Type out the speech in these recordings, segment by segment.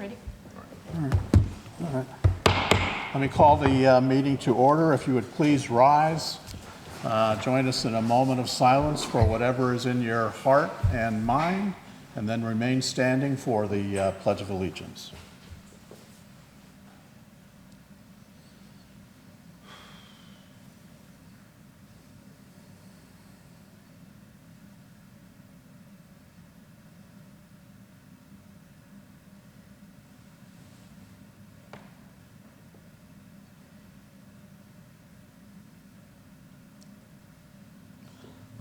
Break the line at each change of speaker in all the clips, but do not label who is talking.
Ready?
All right. Let me call the meeting to order. If you would please rise. Join us in a moment of silence for whatever is in your heart and mind, and then remain standing for the Pledge of Allegiance.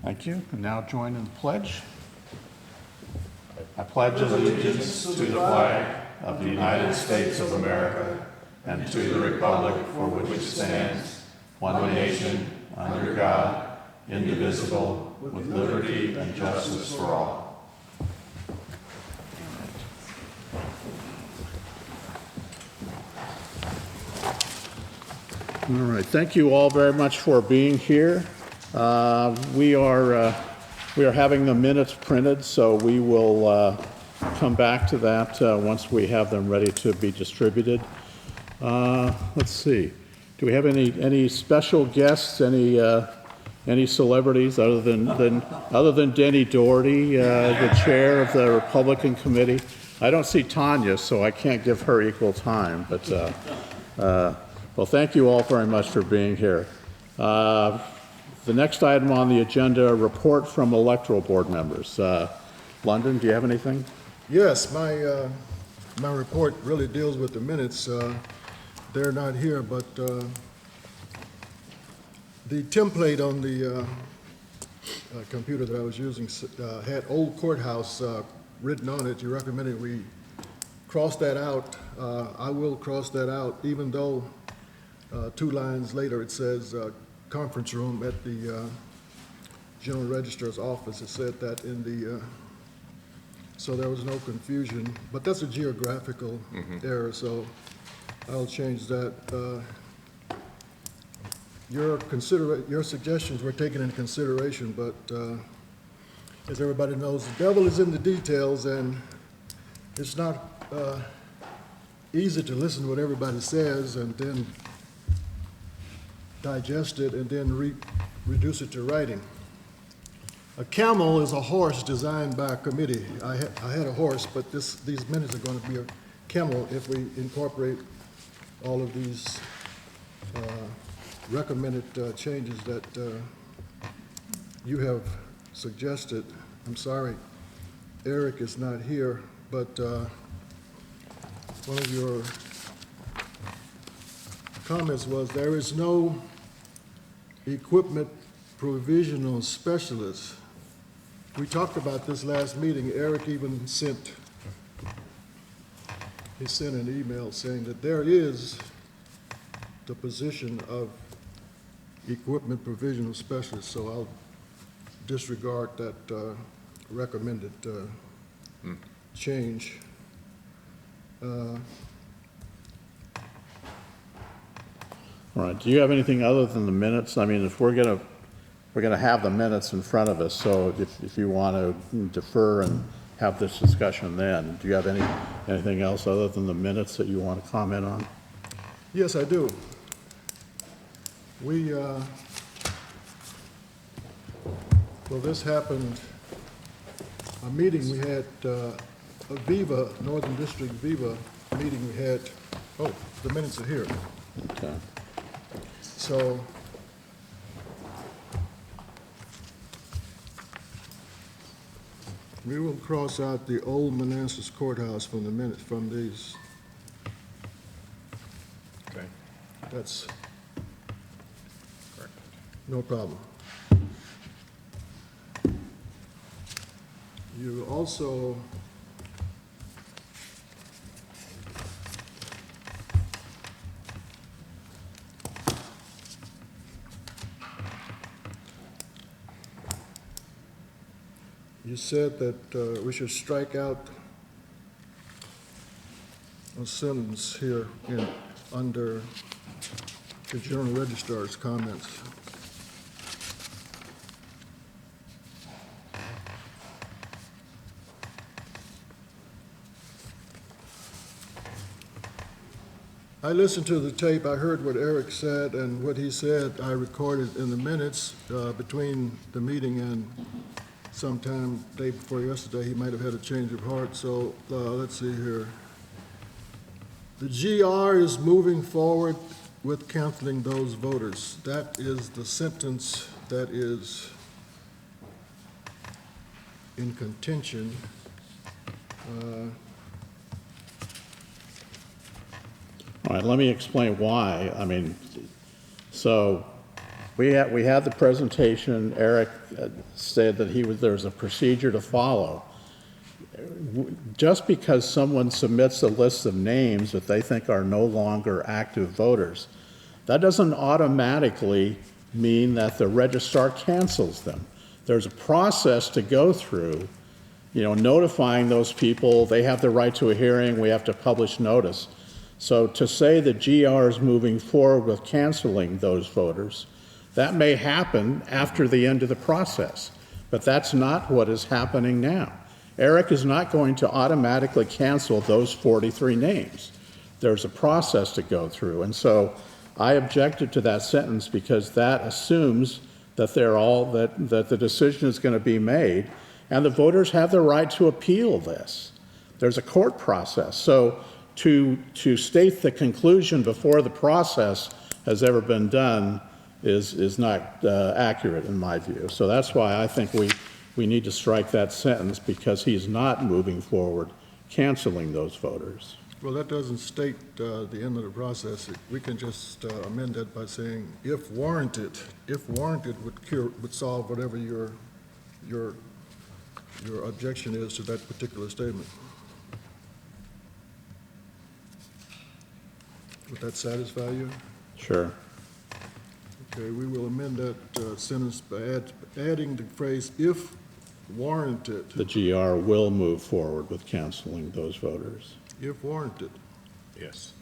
Thank you. And now join in the pledge. I pledge allegiance to the flag of the United States of America and to the republic for which it stands, one nation, under God, indivisible, with liberty and justice for all. All right. Thank you all very much for being here. We are having the minutes printed, so we will come back to that once we have them ready to be distributed. Let's see. Do we have any special guests? Any celebrities other than Denny Doherty, the chair of the Republican Committee? I don't see Tanya, so I can't give her equal time. But well, thank you all very much for being here. The next item on the agenda, a report from electoral board members. London, do you have anything?
Yes, my report really deals with the minutes. They're not here, but the template on the computer that I was using had Old Courthouse written on it. You recommended we cross that out. I will cross that out, even though 2 lines later it says conference room at the General Registrar's office. It said that in the, so there was no confusion, but that's a geographical error, so I'll change that. Your suggestions were taken into consideration, but as everybody knows, the devil is in the details, and it's not easy to listen to what everybody says and then digest it and then reduce it to writing. A camel is a horse designed by a committee. I had a horse, but these minutes are going to be a camel if we incorporate all of these recommended changes that you have suggested. I'm sorry, Eric is not here, but one of your comments was there is no equipment provisional specialist. We talked about this last meeting. Eric even sent an email saying that there is the position of equipment provisional specialist, so I'll disregard that recommended change.
All right. Do you have anything other than the minutes? I mean, if we're gonna have the minutes in front of us, so if you want to defer and have this discussion then, do you have anything else other than the minutes that you want to comment on?
Yes, I do. Well, this happened, a meeting we had, a Viva, Northern District Viva meeting we had, oh, the minutes are here.
Okay.
So, we will cross out the old Manassas Courthouse from the minutes, from these.
Okay.
That's no problem. You also you said that we should strike out a sentence here under the General Registrar's comments. I listened to the tape, I heard what Eric said, and what he said I recorded in the minutes between the meeting and sometime day before yesterday. He might have had a change of heart, so let's see here. The GR is moving forward with canceling those voters. That is the sentence that is in contention.
All right, let me explain why. I mean, so we had the presentation. Eric said that there's a procedure to follow. Just because someone submits a list of names that they think are no longer active voters, that doesn't automatically mean that the registrar cancels them. There's a process to go through, notifying those people. They have the right to a hearing. We have to publish notice. So to say that GR is moving forward with canceling those voters, that may happen after the end of the process, but that's not what is happening now. Eric is not going to automatically cancel those 43 names. There's a process to go through, and so I objected to that sentence because that assumes that that the decision is going to be made, and the voters have the right to appeal this. There's a court process. So to state the conclusion before the process has ever been done is not accurate in my view. So that's why I think we need to strike that sentence, because he's not moving forward canceling those voters.
Well, that doesn't state the end of the process. We can just amend that by saying, if warranted would solve whatever your objection is to that particular statement. Would that satisfy you?
Sure.
Okay, we will amend that sentence by adding the phrase, if warranted.
The GR will move forward with canceling those voters.
If warranted.
Yes.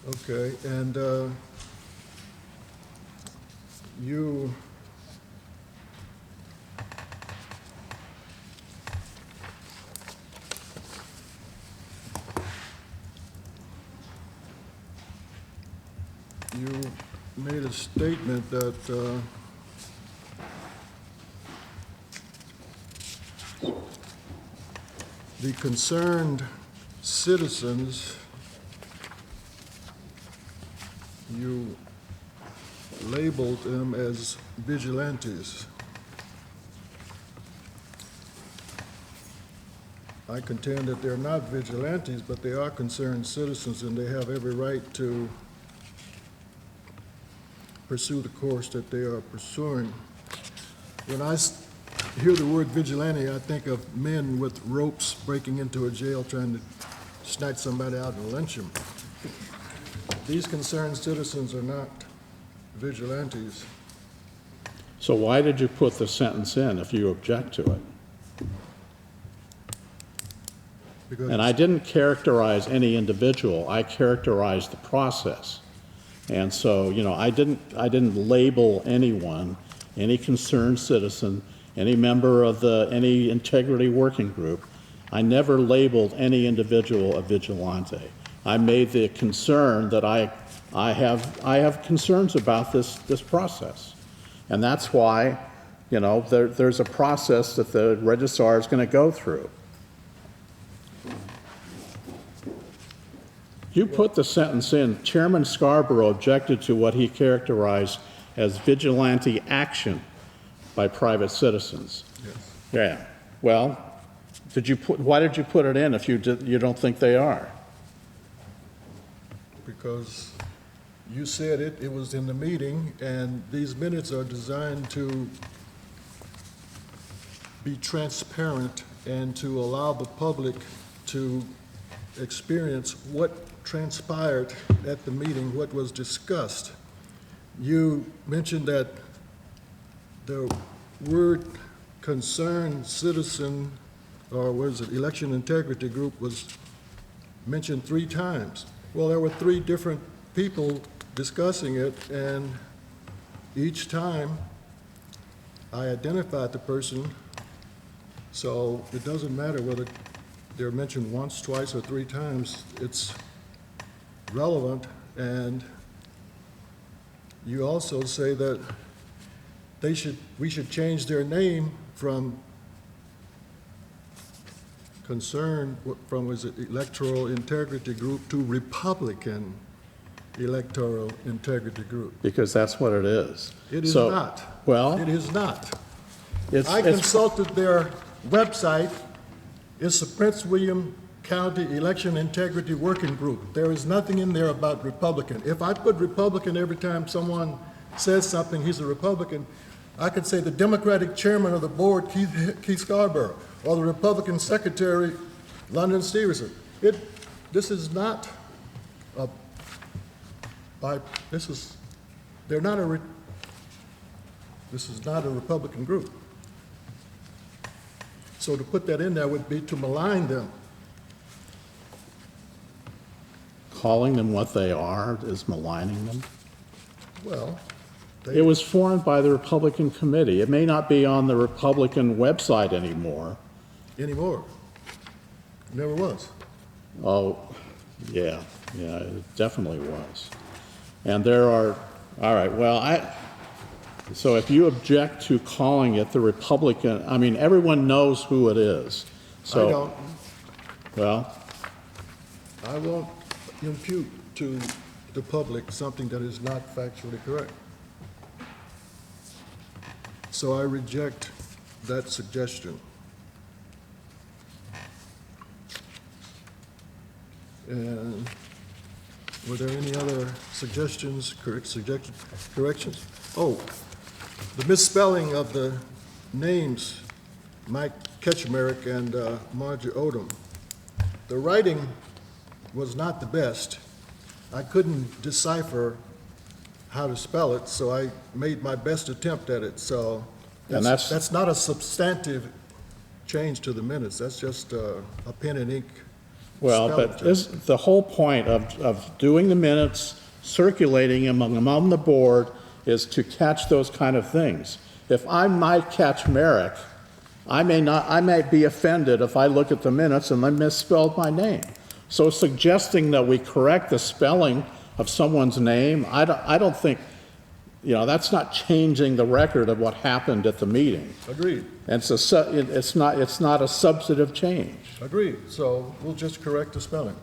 Okay, and you made a statement that the concerned citizens, you labeled them as vigilantes. I contend that they're not vigilantes, but they are concerned citizens, and they have every right to pursue the course that they are pursuing. When I hear the word vigilante, I think of men with ropes breaking into a jail trying to snatch somebody out and lynch them. These concerned citizens are not vigilantes.
So why did you put the sentence in if you object to it?
Because
And I didn't characterize any individual. I characterized the process. And so, I didn't label anyone, any concerned citizen, any member of any integrity working group. I never labeled any individual a vigilante. I made the concern that I have concerns about this process. And that's why, there's a process that the registrar is going to go through. You put the sentence in, Chairman Scarborough objected to what he characterized as vigilante action by private citizens.
Yes.
Yeah. Well, why did you put it in if you don't think they are?
Because you said it was in the meeting, and these minutes are designed to be transparent and to allow the public to experience what transpired at the meeting, what was discussed. You mentioned that the word concerned citizen, or was it election integrity group, was mentioned 3 times. Well, there were 3 different people discussing it, and each time I identified the person So it doesn't matter whether they're mentioned once, twice, or 3 times. It's relevant, and you also say that we should change their name from was it Electoral Integrity Group to Republican Electoral Integrity Group.
Because that's what it is.
It is
So-
not.
Well,
It is not.
it's,
I consulted their website. It's the Prince William County Election Integrity Working Group. There is nothing in there about Republican. If I put Republican every time someone says something, he's a Republican, I could say the Democratic Chairman of the Board, Keith Scarborough, or the Republican Secretary, London Stevenson. This is not a, this is not a Republican group. So to put that in there would be to malign them.
calling them what they are is maligning them.
Well,
It was formed by the Republican committee. It may not be on the Republican website anymore.
anymore. Never was.
Oh, yeah, it definitely was. And there are, all right, well, so if you object to calling it the Republican, I mean, everyone knows who it is. So,
I don't.
Well,
I won't impute to the public something that is not factually correct. So I reject that suggestion. And were there any other suggestions, corrections? Oh, the misspelling of the names, Mike Ketchmarek and Margie Odom. The writing was not the best. I couldn't decipher how to spell it, so I made my best attempt at it. So
And
that's not a substantive change to the minutes. That's just a pen and ink.
well,
spelling
but
change.
the whole point of doing the minutes, circulating them among the board, is to catch those kind of things. If I might catch Merrick, I may be offended if I look at the minutes and they misspelled my name. So suggesting that we correct the spelling of someone's name, I don't think, that's not changing the record of what happened at the meeting.
Agreed.
And it's not a substantive change.
Agreed. So we'll just correct the spelling.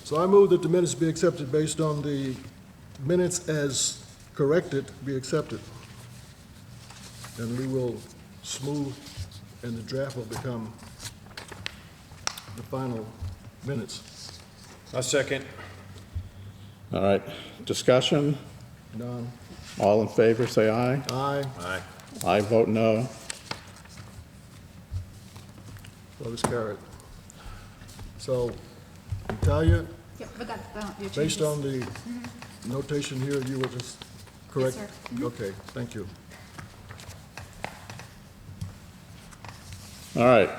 So I move that the minutes be accepted based on the minutes as corrected be accepted. And we will smooth, and the draft will become the final minutes.
A second.
All right, discussion?
None.
All in favor, say aye.
Aye.
Aye.
I vote no.
Vote is carried. So, Natalia,
Yep, we got your changes.
based on the notation here, you will just correct?
sir.
Okay, thank you.
All right.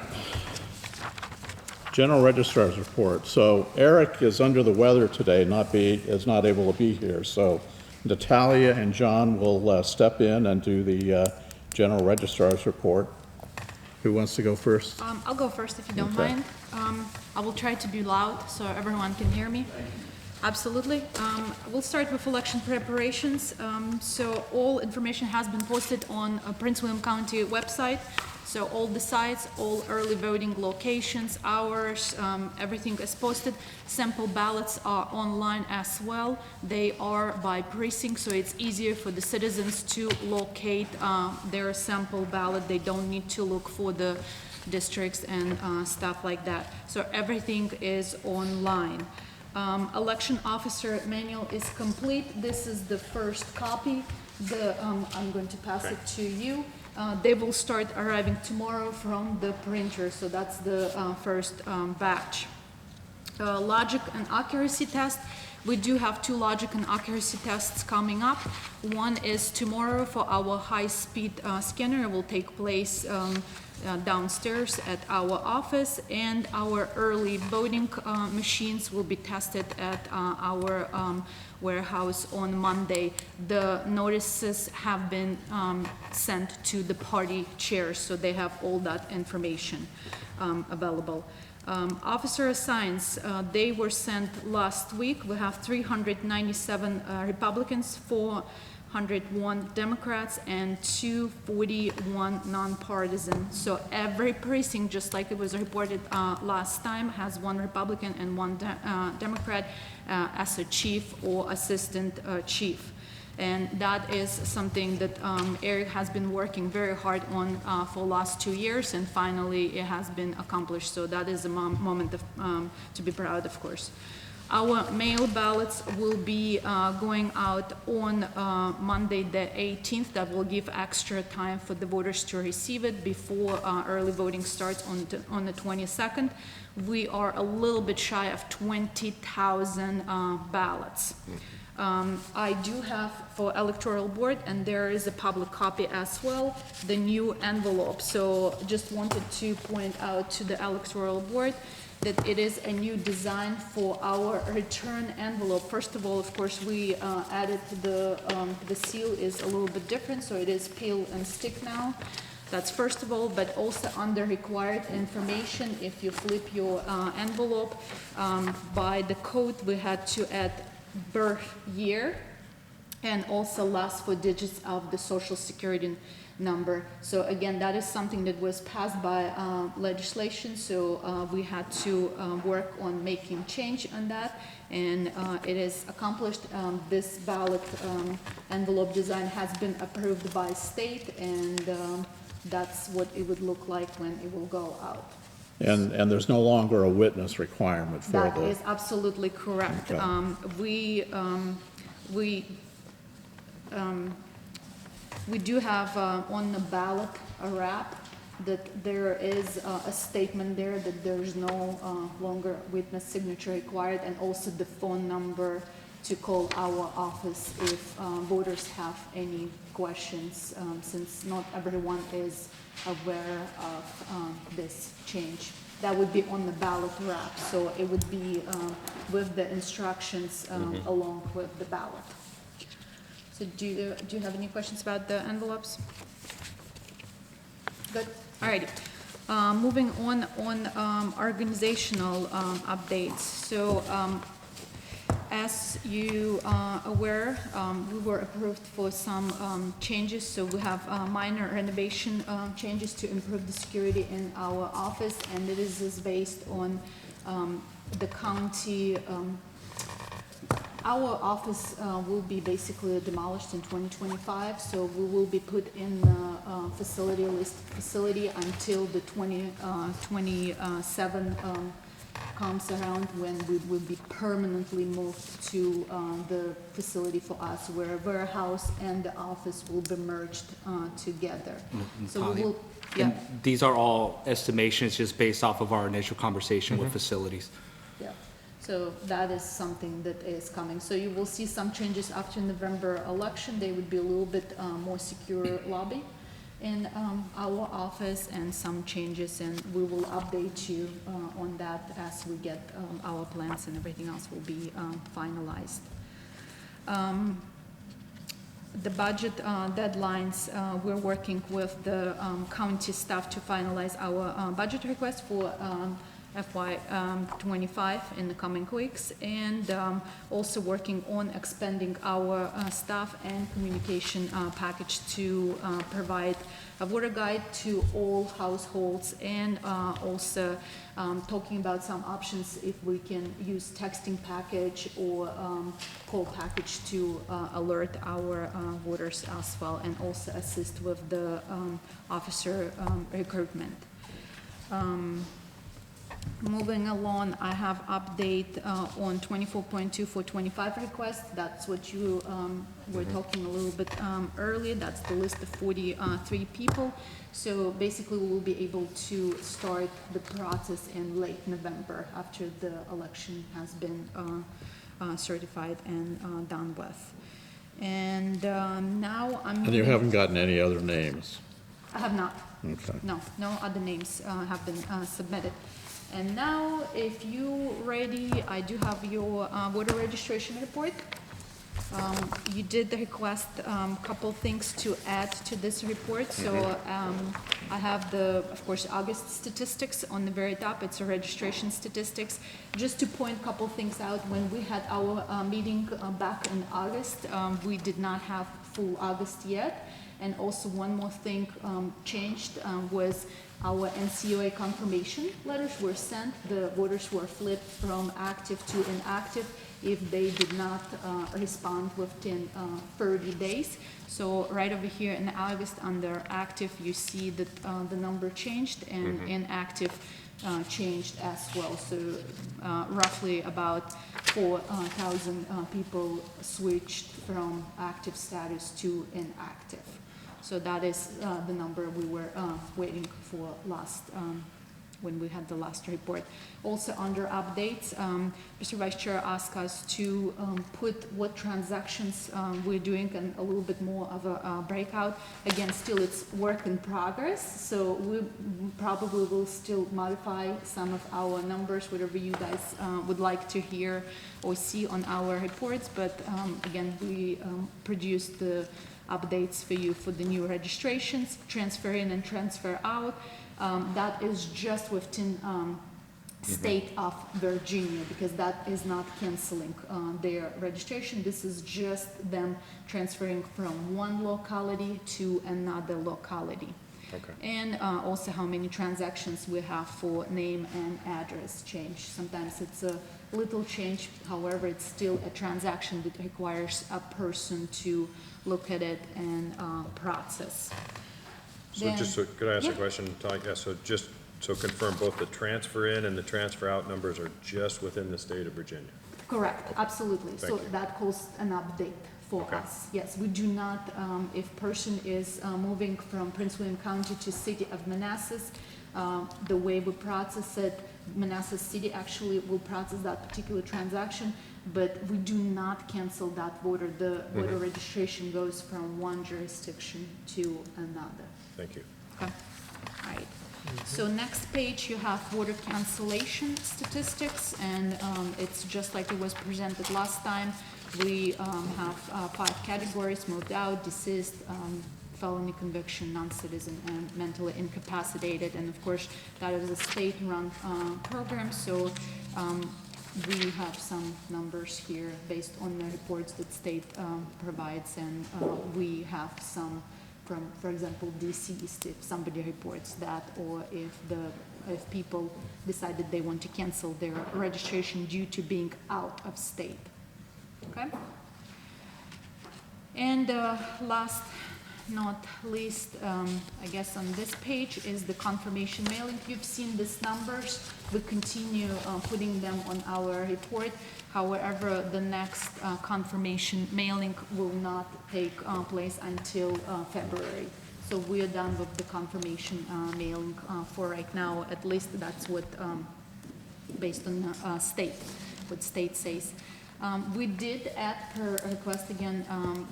General Registrar's report. So Eric is under the weather today, is not able to be here. So Natalia and John will step in and do the General Registrar's report. Who wants to go first?
I'll go first if you don't
Okay.
mind. I will try to be loud so everyone can hear me. Absolutely. We'll start with election preparations. So all information has been posted on Prince William County website. So all the sites, all early voting locations, hours, everything is posted. Sample ballots are online as well. They are by precinct, so it's easier for the citizens to locate their sample ballot. They don't need to look for the districts and stuff like that. So everything is online. Election officer manual is complete. This is the first copy. I'm going to pass it to you. They will start arriving tomorrow from the printer, so that's the first batch. logic and accuracy test. We do have 2 logic and accuracy tests coming up. One is tomorrow for our high-speed scanner. It will take place downstairs at our office, and our early voting machines will be tested at our warehouse on Monday. The notices have been sent to the party chairs, so they have all that information available. Officer assigns, they were sent last week. We have 397 Republicans, 401 Democrats, and 241 nonpartisan. So every precinct, just like it was reported last time, has 1 Republican and 1 Democrat as a chief or assistant chief. And that is something that Eric has been working very hard on for the last 2 years, and finally it has been accomplished. So that is a moment of, to be proud, of course. Our mail ballots will be going out on Monday the 18th. That will give extra time for the voters to receive it before early voting starts on the 22nd. We are a little bit shy of 20,000 ballots. I do have for electoral board, and there is a public copy as well, the new envelope. So just wanted to point out to the electoral board that it is a new design for our return envelope. First of all, of course, we added the seal is a little bit different, so it is peel and stick now. That's first of all, but also under required information, if you flip your envelope, by the code, we had to add birth year and also last 4 digits of the social security number. So again, that is something that was passed by legislation, so we had to work on making change on that, and it is accomplished. This ballot envelope design has been approved by state, and that's what it would look like when it will go out.
And there's no longer a witness requirement for
That
the...
is absolutely correct.
Okay.
We do have on the ballot a wrap that there is a statement there that there's no longer witness signature required, and also the phone number to call our office if voters have any questions, since not everyone is aware of this change. That would be on the ballot wrap, so it would be with the instructions along with the ballot. So do you have any questions about the envelopes? Good, alrighty. Moving on organizational updates. So as you are aware, we were approved for some changes, so we have minor renovation changes to improve the security in our office, and it is based on the county. Our office will be basically demolished in 2025, so we will be put in the facility until the 2027 comes around, when we will be permanently moved to the facility for us, where a warehouse and the office will be merged together. So we will, yeah.
And these are all estimations just based off of our initial conversation with facilities.
Yeah, so that is something that is coming. So you will see some changes after November election. They would be a little bit more secure lobby in our office, and some changes, and we will update you on that as we get our plans, and everything else will be finalized. The budget deadlines, we're working with the county staff to finalize our budget request for FY '25 in the coming weeks, and also working on expanding our staff and communication package to provide a voter guide to all households, and also talking about some options if we can use texting package or call package to alert our voters as well, and also assist with the officer recruitment. Moving along, I have update on 24.2 for 25 requests. That's what you were talking a little bit earlier. That's the list of 43 people. So basically, we will be able to start the process in late November after the election has been certified and done with. And now I'm.
And you
moving-
haven't gotten any other names?
I have not.
Okay.
No, no other names have been submitted. And now, if you ready, I do have your voter registration report. You did request couple things to add to this report. So I have the, of course, August statistics on the very top. It's a registration statistics. Just to point a couple things out, when we had our meeting back in August, we did not have full August yet. And also one more thing changed was our NCOA confirmation letters were sent. The voters were flipped from active to inactive if they did not respond within 30 days. So right over here in August under active, you see that the number changed and inactive changed as well. So roughly about 4,000 people switched from active status to inactive. So that is the number we were waiting for last, when we had the last report. Also under updates, Mr. Vice Chair asked us to put what transactions we're doing and a little bit more of a breakout. Again, still it's work in progress, so we probably will still modify some of our numbers, whatever you guys would like to hear or see on our reports. But again, we produced the updates for you for the new registrations, transfer in and transfer out. That is just within state of Virginia, because that is not canceling their registration. This is just them transferring from one locality to another locality.
Okay.
And also how many transactions we have for name and address change. Sometimes it's a little change, however, it's still a transaction that requires a person to look at it and process.
So
Then-
just, so could I ask a
Yeah.
question, Todd? Yeah, so just, so confirm both the transfer in and the transfer out numbers are just within the state of Virginia?
Correct, absolutely. So
Thank you.
that calls an update for
Okay.
us. Yes, we do not, if person is moving from Prince William County to city of Manassas, the way we process it, Manassas City actually will process that particular transaction, but we do not cancel that voter. The voter registration goes from one jurisdiction to another.
Thank you.
Okay, all right. So next page, you have voter cancellation statistics, and it's just like it was presented last time. We have 5 categories: moved out, deceased, felony conviction, non-citizen, and mentally incapacitated. And of course, that is a state-run program, so we have some numbers here based on the reports that state provides, and we have some from, for example, deceased, if somebody reports that, or if people decided they want to cancel their registration due to being out of state. Okay? And last not least, I guess on this page is the confirmation mailing. You've seen these numbers. We continue putting them on our report. However, the next confirmation mailing will not take place until February. So we are done with the confirmation mailing for right now. At least that's what, based on what state says. We did add, per request again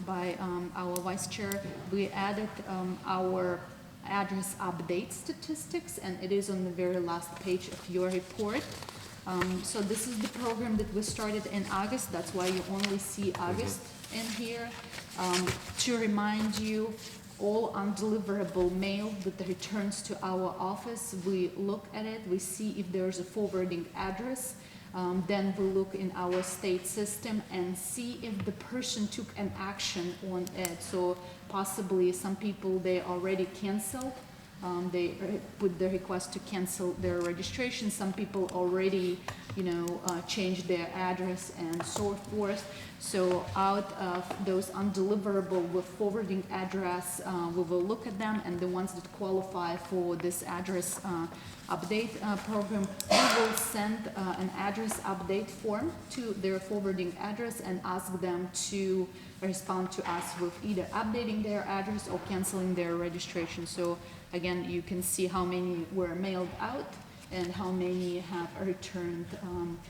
by our vice chair, we added our address update statistics, and it is on the very last page of your report. So this is the program that we started in August. That's why you only see August in here. To remind you, all undeliverable mail that returns to our office, we look at it, we see if there's a forwarding address. Then we look in our state system and see if the person took an action on it. So possibly some people, they already canceled. They put the request to cancel their registration. Some people already, changed their address and so forth. So out of those undeliverable with forwarding address, we will look at them, and the ones that qualify for this address update program, we will send an address update form to their forwarding address and ask them to respond to us with either updating their address or canceling their registration. So again, you can see how many were mailed out and how many have returned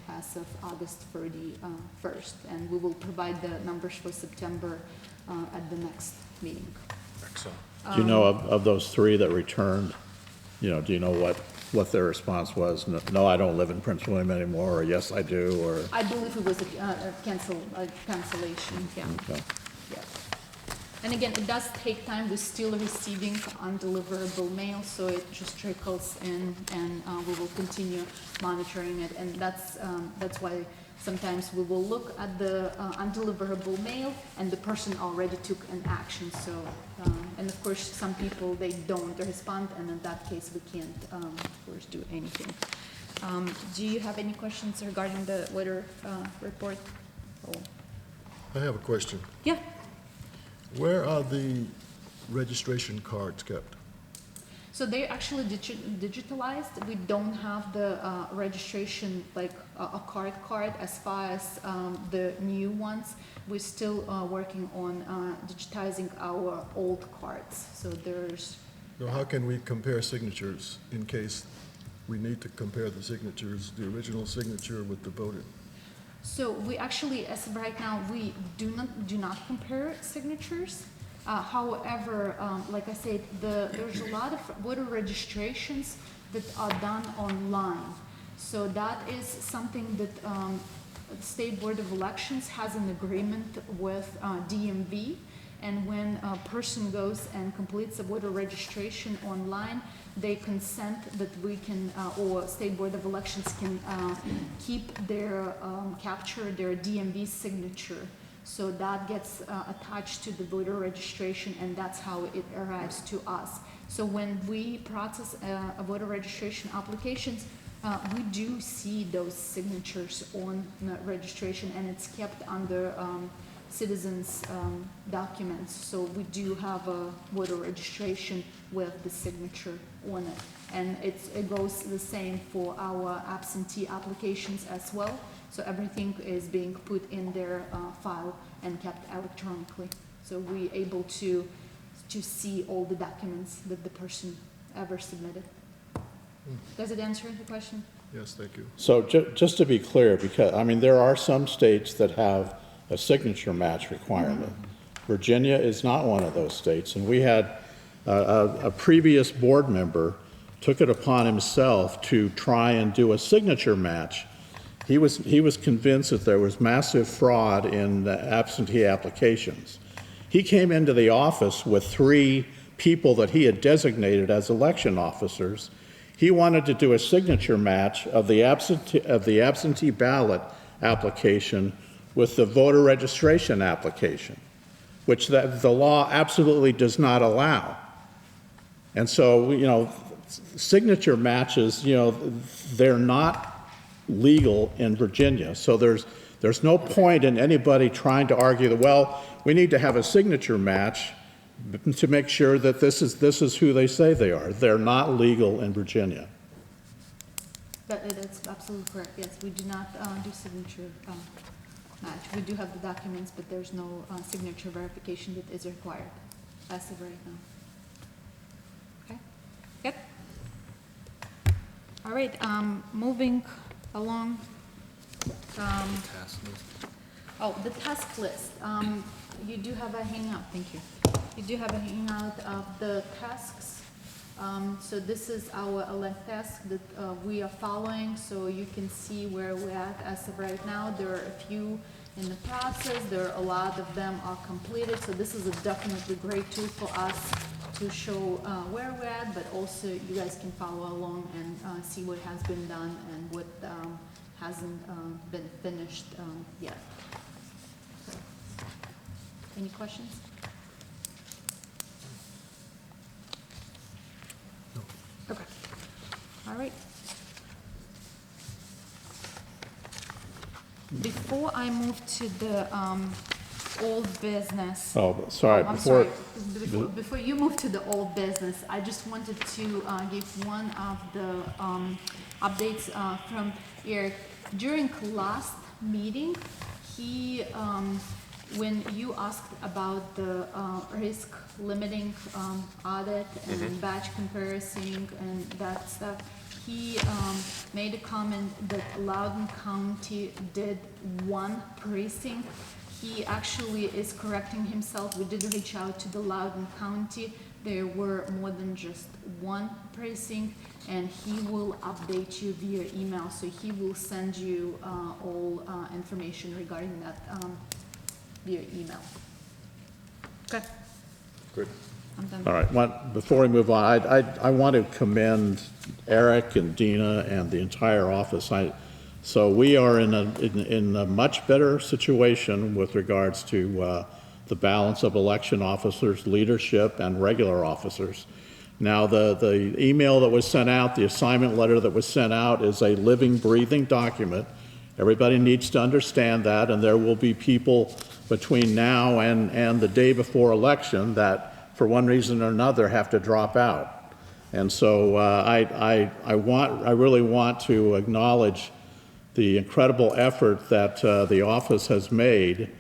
as of August 31st. And we will provide the numbers for September at the next meeting.
Excellent.
Do you know of those 3 that returned, do you know what their response was? No, I don't live in Prince William anymore, or yes, I do, or?
I believe it was a cancellation, yeah.
Okay.
Yeah. And again, it does take time. We're still receiving undeliverable mail, so it just trickles in, and we will continue monitoring it. And that's why sometimes we will look at the undeliverable mail, and the person already took an action. So, and of course, some people, they don't respond, and in that case, we can't, of course, do anything. Do you have any questions regarding the weather report? Oh.
I have a question.
Yeah.
Where are the registration cards kept?
So they're actually digitalized. We don't have the registration like a card as far as the new ones. We're still working on digitizing our old cards. So there's.
So how can we compare signatures in case we need to compare the signatures, the original signature with the voted?
So we actually, as of right now, we do not compare signatures. However, like I said, there's a lot of voter registrations that are done online. So that is something that the State Board of Elections has an agreement with DMV. And when a person goes and completes a voter registration online, they consent that we can, or State Board of Elections can keep their, capture their DMV signature. So that gets attached to the voter registration, and that's how it arrives to us. So when we process a voter registration applications, we do see those signatures on the registration, and it's kept under citizens' documents. So we do have a voter registration with the signature on it. And it goes the same for our absentee applications as well. So everything is being put in their file and kept electronically. So we're able to see all the documents that the person ever submitted. Does it answer the question?
Yes, thank you.
So just to be clear, because, there are some states that have a signature match requirement. Virginia is not one of those states, and we had a previous board member took it upon himself to try and do a signature match. He was convinced that there was massive fraud in the absentee applications. He came into the office with 3 people that he had designated as election officers. He wanted to do a signature match of the absentee ballot application with the voter registration application, which the law absolutely does not allow. And so, signature matches, they're not legal in Virginia. So there's no point in anybody trying to argue that, well, we need to have a signature match to make sure that this is who they say they are. They're not legal in Virginia.
That's absolutely correct. Yes, we do not do signature match. We do have the documents, but there's no signature verification that is required as of right now. Okay. Good. All right. Moving along. The task list. You do have a hangout. Thank you. You do have a hangout of the tasks. So this is our elect task that we are following. So you can see where we're at as of right now. There are a few in the process. There are a lot of them are completed. So this is a definitely great tool for us to show where we're at, but also you guys can follow along and see what has been done and what hasn't been finished yet. So, any questions?
No.
Okay. All right. Before I move to the old business.
Oh, sorry,
I'm
before,
sorry. Before you move to the old business, I just wanted to give one of the updates from Eric. During last meeting, he, when you asked about the risk limiting audit and batch comparison and that stuff, he made a comment that Loudoun County did one precinct. He actually is correcting himself. We did reach out to the Loudoun County. There were more than just one precinct, and he will update you via email. So he will send you all information regarding that via email. Okay,
Good.
I'm done.
all right, before we move on, I want to commend Eric and Dina and the entire office. So we are in a much better situation with regards to the balance of election officers, leadership, and regular officers. Now, the email that was sent out, the assignment letter that was sent out is a living, breathing document. Everybody needs to understand that, and there will be people between now and the day before election that, for one reason or another, have to drop out. And so I really want to acknowledge the incredible effort that the office has made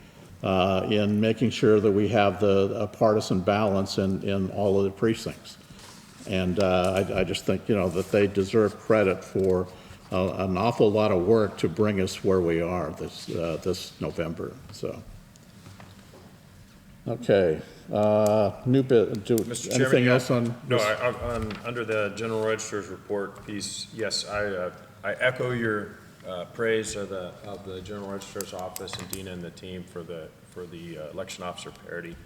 in making sure that we have a partisan balance in all of the precincts. And I just think, that they deserve credit for an awful lot of work to bring us where we are this November, so. Okay,
Mr. Chairman,
anything
yeah.
else on?
No, under the general registrar's report piece, yes, I echo your praise of the general registrar's office and Dina and the team for the election officer parity.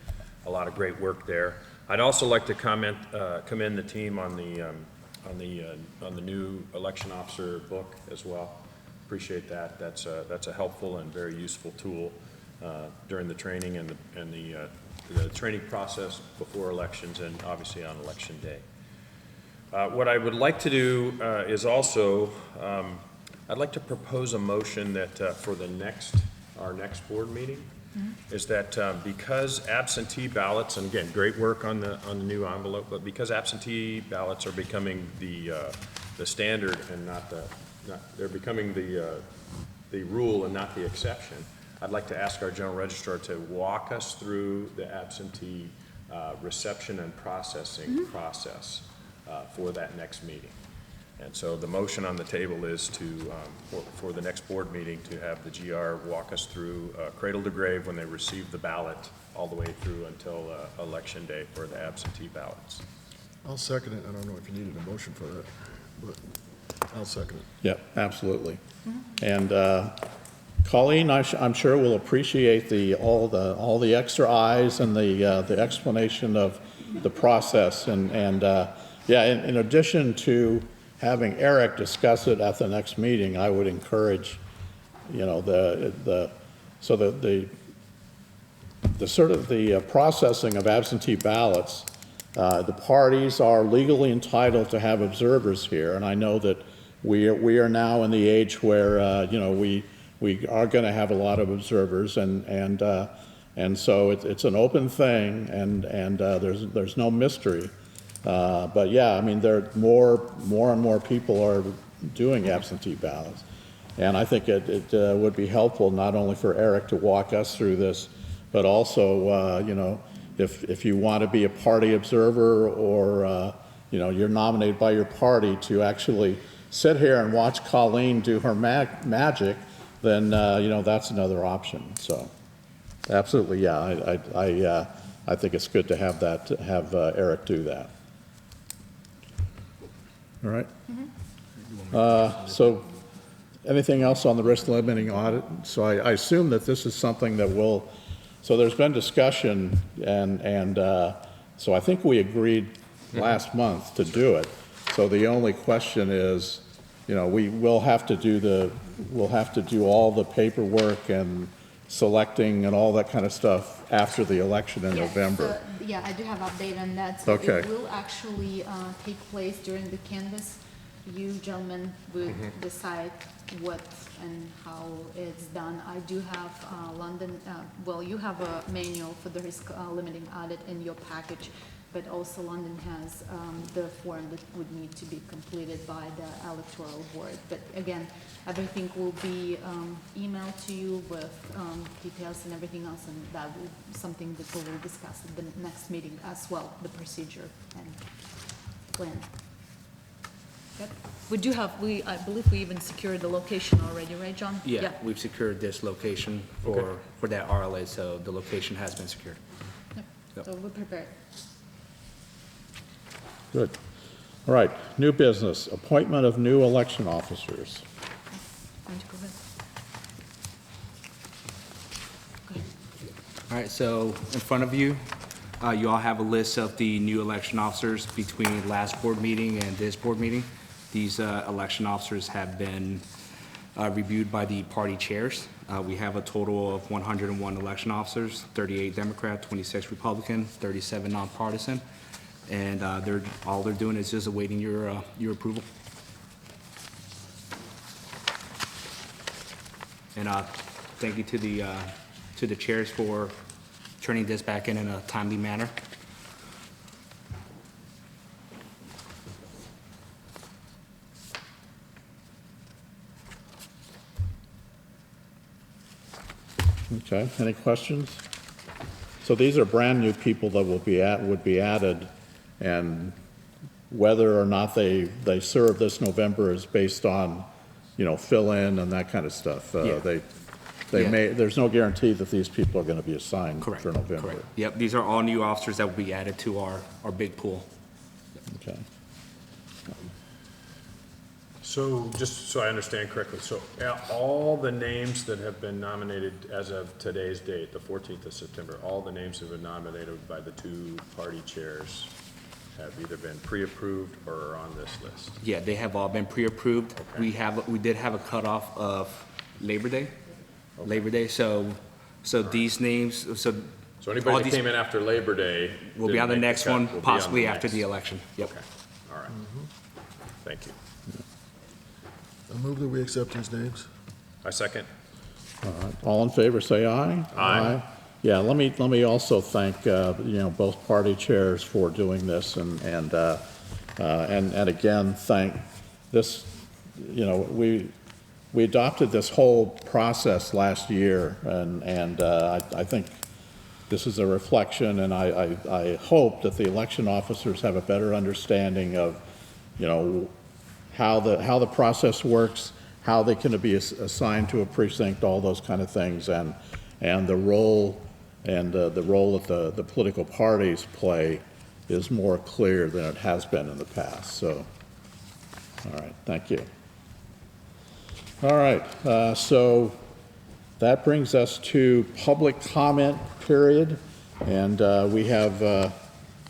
A lot of great work there. I'd also like to commend the team on the new election officer book as well. Appreciate that. That's a helpful and very useful tool during the training and the training process before elections and obviously on election day. What I would like to do is also I'd like to propose a motion that for our next board meeting is that because absentee ballots, and again, great work on the new envelope, but because absentee ballots are becoming the standard and they're becoming the rule and not the exception, I'd like to ask our general registrar to walk us through the absentee reception and processing process for that next meeting. And so the motion on the table is to, for the next board meeting, to have the GR walk us through cradle to grave when they receive the ballot all the way through until election day for the absentee ballots.
I'll second it. I don't know if you needed a motion for that, but I'll second it.
Yep, absolutely. And Colleen, I'm sure will appreciate all the extra eyes and the explanation of the process. And yeah, in addition to having Eric discuss it at the next meeting, I would encourage, the processing of absentee ballots. The parties are legally entitled to have observers here, and I know that we are now in the age where we are going to have a lot of observers, and so it's an open thing, and there's no mystery. But yeah, I mean, there more and more people are doing absentee ballots. And I think it would be helpful not only for Eric to walk us through this, but also, if you want to be a party observer or, you're nominated by your party to actually sit here and watch Colleen do her magic, then, that's another option. So absolutely, yeah, I think it's good to have Eric do that. All right. So anything else on the risk limiting audit? So I assume that this is something that so there's been discussion and so I think we agreed last month to do it. So the only question is, we'll have to do all the paperwork and selecting and all that kind of stuff after the election in November.
Yeah, I do have update on that. So
Okay.
it will actually take place during the canvass you gentlemen would decide what and how it's done. I do have London, well, you have a manual for the risk limiting audit in your package, but also London has the form that would need to be completed by the electoral board. But again, everything will be emailed to you with details and everything else, and that will be something that we will discuss at the next meeting as well, the procedure and plan. Yep. We do have, I believe we even secured the location already, right, John?
Yeah, we've secured this location for that RLA, so the location has been secured.
Yep.
Yep.
So we're prepared.
Good. All right, new business, appointment of new election officers.
Why don't you go ahead? Go ahead.
All right, so in front of you, you all have a list of the new election officers between last board meeting and this board meeting. These election officers have been reviewed by the party chairs. We have a total of 101 election officers, 38 Democrat, 26 Republican, 37 nonpartisan, and all they're doing is just awaiting your approval. And thank you to the chairs for turning this back in a timely manner.
Okay, any questions? So these are brand-new people that would be added, and whether or not they serve this November is based on, fill-in and that kind of stuff.
Yeah.
There's no guarantee that these people are going to be assigned
Correct.
for November.
Correct. Yep, these are all new officers that will be added to our big pool.
Okay.
So, just so I understand correctly, so all the names that have been nominated as of today's date, the 14th of September, all the names that have been nominated by the two party chairs have either been pre-approved or are on this list?
Yeah, they have all been pre-approved.
Okay.
We did have a cutoff of Labor Day. Okay. Labor Day, so these names,
So anybody
all
that
these
came in after Labor Day
will be on the next one, possibly after the election. Yep.
Okay, all right. Thank you.
I move that we accept these names.
I second.
All right, all in favor, say aye.
Aye.
Yeah, let me also thank, both party chairs for doing this, and again, thank this, we adopted this whole process last year, and I think this is a reflection, and I hope that the election officers have a better understanding of, how the process works, how they can be assigned to a precinct, all those kind of things, and the role that the political parties play is more clear than it has been in the past. So, all right, thank you. All right, so that brings us to public comment period, and we have a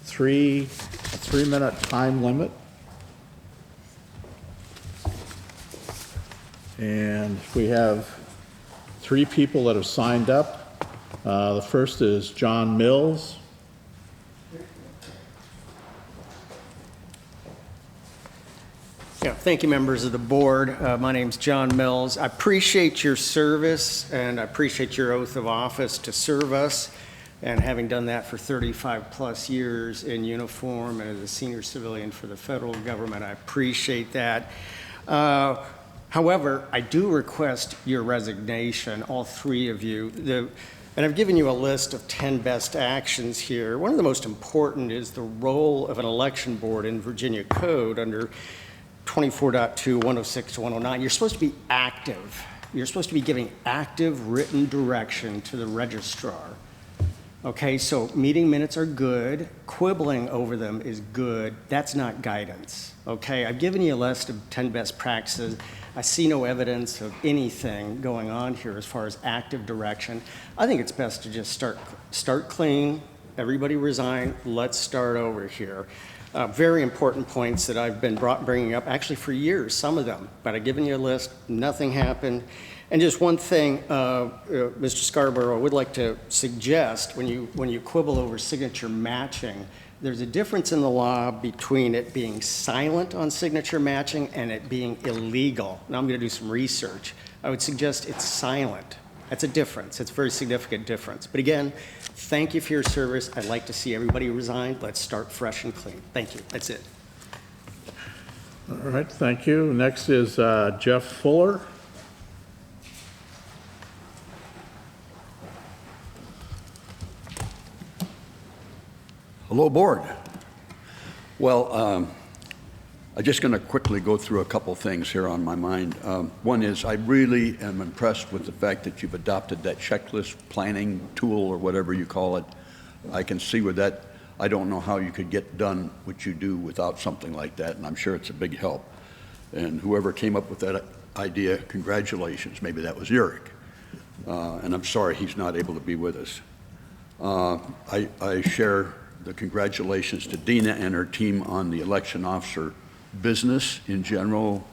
3-minute time limit. And we have 3 people that have signed up. The first is John Mills.
Yeah, thank you, members of the board. My name's John Mills. I appreciate your service, and I appreciate your oath of office to serve us. And having done that for 35-plus years in uniform and as a senior civilian for the federal government, I appreciate that. However, I do request your resignation, all 3 of you. And I've given you a list of 10 best actions here. One of the most important is the role of an election board in Virginia Code under 24.2, 106 to 109. You're supposed to be active. You're supposed to be giving active written direction to the registrar. Okay, so meeting minutes are good. Quibbling over them is good. That's not guidance. Okay, I've given you a list of 10 best practices. I see no evidence of anything going on here as far as active direction. I think it's best to just start clean. Everybody resign. Let's start over here. Very important points that I've been bringing up actually for years, some of them, but I've given you a list. Nothing happened. And just one thing, Mr. Scarborough, I would like to suggest when you quibble over signature matching, There's a difference in the law between it being silent on signature matching and it being illegal. Now I'm going to do some research. I would suggest it's silent. That's a difference. It's a very significant difference. But again, thank you for your service. I'd like to see everybody resign. Let's start fresh and clean. Thank you. That's it.
All right, thank you. Next is Jeff Fuller.
Hello, Board. Well, I'm just going to quickly go through a couple things here on my mind. One is I really am impressed with the fact that you've adopted that checklist planning tool or whatever you call it. I can see with that, I don't know how you could get done what you do without something like that, and I'm sure it's a big help. And whoever came up with that idea, congratulations. Maybe that was Eric. And I'm sorry he's not able to be with us. I share the congratulations to Dina and her team on the election officer business in general.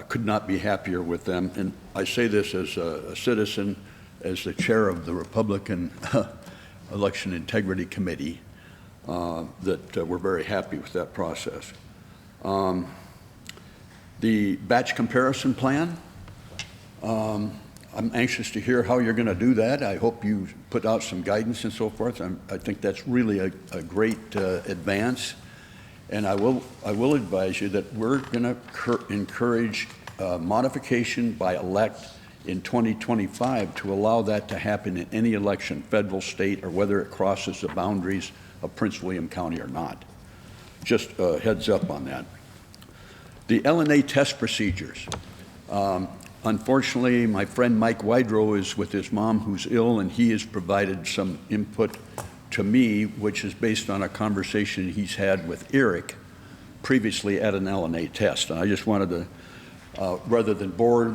Could not be happier with them. And I say this as a citizen, as the chair of the Republican Election Integrity Committee, that we're very happy with that process. The batch comparison plan, I'm anxious to hear how you're going to do that. I hope you put out some guidance and so forth. I think that's really a great advance. And I will advise you that we're going to encourage modification by elect in 2025 to allow that to happen in any election, federal, state, or whether it crosses the boundaries of Prince William County or not. Just a heads up on that. The LNA test procedures. Unfortunately, my friend Mike Wydrow is with his mom who's ill, and he has provided some input to me, which is based on a conversation he's had with Eric previously at an LNA test. And I just wanted to, rather than bore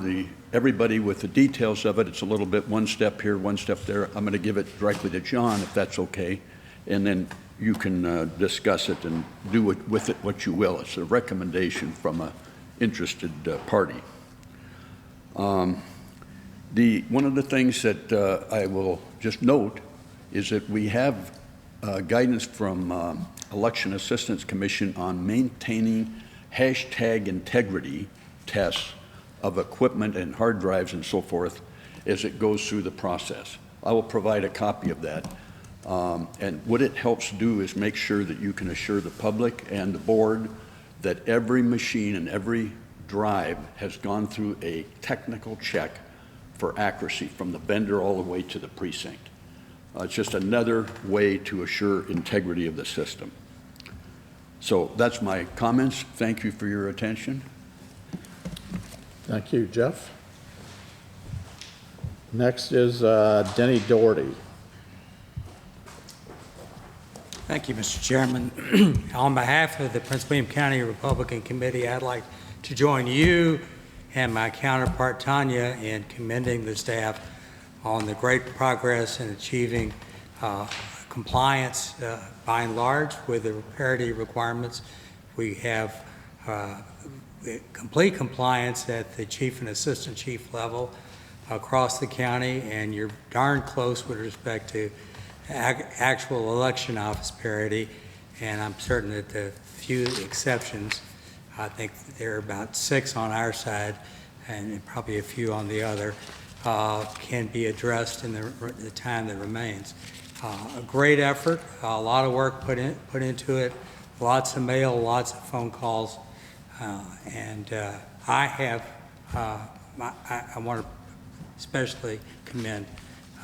everybody with the details of it, it's a little bit one step here, one step there. I'm going to give it directly to John, if that's okay, and then you can discuss it and do with it what you will. It's a recommendation from an interested party. One of the things that I will just note is that we have guidance from Election Assistance Commission on maintaining hashtag integrity tests of equipment and hard drives and so forth as it goes through the process. I will provide a copy of that. And what it helps do is make sure that you can assure the public and the board that every machine and every drive has gone through a technical check for accuracy from the vendor all the way to the precinct. It's just another way to assure integrity of the system. So that's my comments. Thank you for your attention.
Thank you, Jeff. Next is Denny Doherty.
Thank you, Mr. Chairman. On behalf of the Prince William County Republican Committee, I'd like to join you and my counterpart Tanya in commending the staff on the great progress in achieving compliance by and large with the parity requirements. We have complete compliance at the chief and assistant chief level across the county, and you're darn close with respect to actual election office parity, and I'm certain that the few exceptions, I think there are about 6 on our side and probably a few on the other, can be addressed in the time that remains. A great effort, a lot of work put into it, lots of mail, lots of phone calls, and I want to especially commend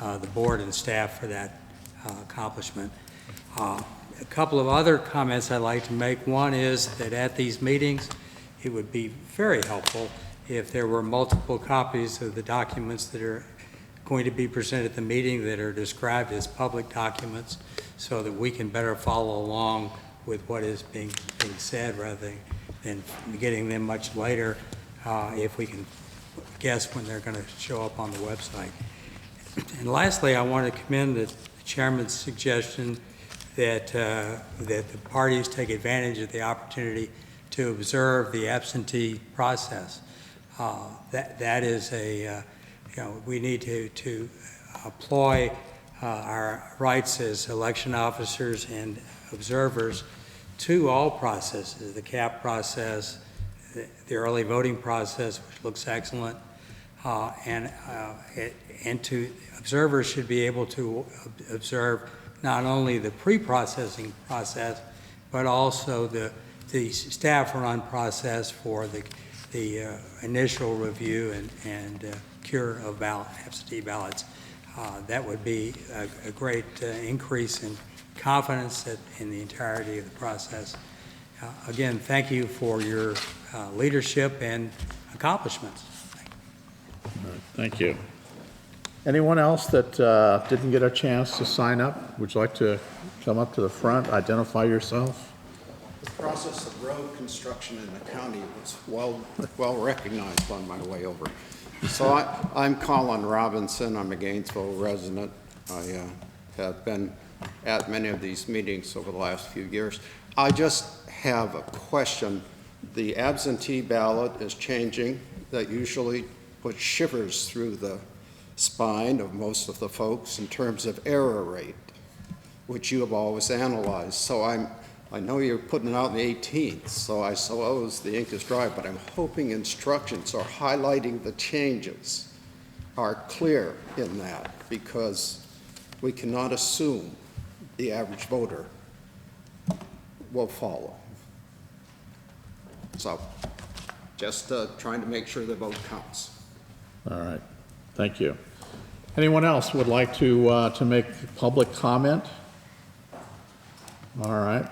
the board and staff for that accomplishment. A couple of other comments I'd like to make. One is that at these meetings, it would be very helpful if there were multiple copies of the documents that are going to be presented at the meeting that are described as public documents, so that we can better follow along with what is being said rather than getting them much later, if we can guess when they're going to show up on the website. And lastly, I want to commend the chairman's suggestion that the parties take advantage of the opportunity to observe the absentee process. That is we need to employ our rights as election officers and observers to all processes, the CAP process, the early voting process, which looks excellent, and to observers should be able to observe not only the pre-processing process, but also the staff-run process for the initial review and cure of absentee ballots. That would be a great increase in confidence in the entirety of the process. Again, thank you for your leadership and accomplishments.
Thank you. Anyone else that didn't get a chance to sign up? Would you like to come up to the front, identify yourself?
The process of road construction in the county was well recognized on my way over. So I'm Colin Robinson. I'm a Gainesville resident. I have been at many of these meetings over the last few years. I just have a question. The absentee ballot is changing. That usually puts shivers through the spine of most of the folks in terms of error rate, which you have always analyzed. So I know you're putting it out on the 18th, so I suppose the ink is dry, but I'm hoping instructions are highlighting the changes are clear in that, because we cannot assume the average voter will follow. So just trying to make sure the vote counts.
All right, thank you. Anyone else would like to make public comment? All right.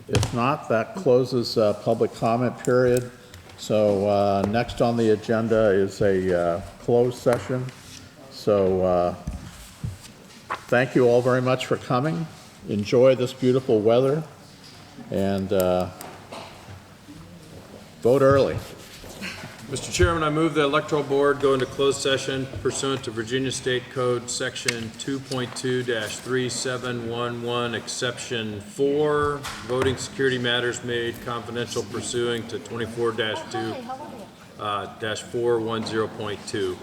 If not, that closes public comment period. So next on the agenda is a closed session. So thank you all very much for coming. Enjoy this beautiful weather and vote early.
Mr. Chairman, I move the Electoral Board go into closed session pursuant to Virginia State Code Section 2.2-3711, Exception 4, voting security matters made confidential pursuing to 24-2-410.2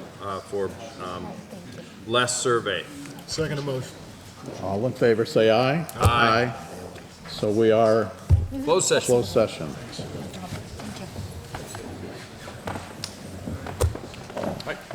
for less survey.
Second motion.
All in favor, say aye. Aye. So we are
Closed session.
closed session.